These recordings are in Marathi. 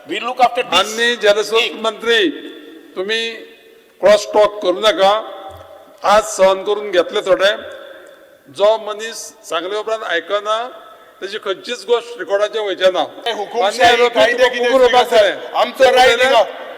We look after this. माननीय जलस्रोत मंत्री तुम्ही क्रॉस टॉक करू नका. आज सहन करून घेतले थोडे. जो मनीस सांगले उपरांत आयकना त्याची खंयचीच गोष्ट रेकॉर्डाचेर वयचे ना. हुकुमशाही कायदे कितें स्वीकारतात? आमचो रायट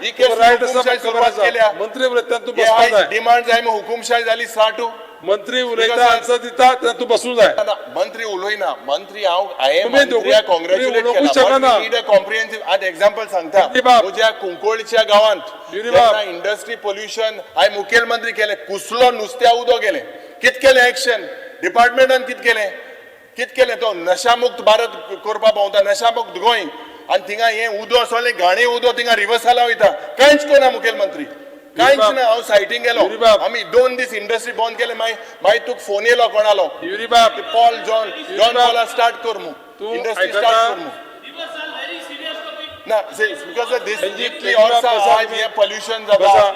ही केस हुकुमशाही सुरवात केल्या. मंत्री उलयतना तूं बसपाक जाय. डिमांड जाय मग हुकुमशाही झाली स्टार्ट. मंत्री उलयता आन्सर दिता तेन्ना तूं बसूंक जाय. मंत्री उलयना. मंत्री हांव तुम्ही दोघूच- कॉंग्रॅच्युलेट तुम्ही उलोवंकूच शकना. केला. कॉम्प्रिहेन्सिव्ह आज एक्झाम्पल सांगता. युनिबाब. म्हज्या कुंकोळच्या गावांत युनिबाब. इंडस्ट्री पोल्युशन हांवें मुखेलमंत्री केले. कुसलो नुस्त्या उदो गेले. कित केलें एक्शन डिपार्टमेंटान कित केलें तो नशामुक्त भारत करपा पावता. नशामुक्त गोंय आनी थिंगा हे उदो असले घाणे उदो थिंगा रिवर्साला वयता. कांयच कोना मुखेलमंत्री. कांयच ना. हांव सायटीन गेलो. युनिबाब. आमी 2 दीस इंडस्ट्री बंद केले. मागीर तुका फोन येयलो कोणालो युनिबाब. पॉल जॉन पॉला स्टार्ट कर मु तूं इंडस्ट्री आयकता? स्टार्ट कर मु ना because of this deeply also आज हे pollution बसा. जाता.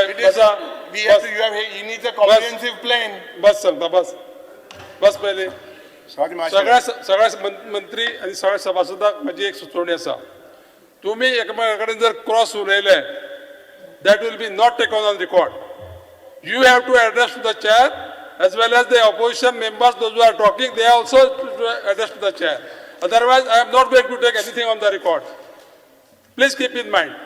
It is बसा. we have to you need a comprehensive plan. बस सांगता बस पहिले सगळ्या मंत्री आणि सगळ्या सभासदांक माझी एक सुचोवणी आसा. तुम्ही एकमेका कडेन जर क्रॉस उलयले that will be not taken on record. You have to address to the chair as well as the opposition members, those who are talking, they also address to the chair. Otherwise, I am not going to take anything on the record. Please keep in mind.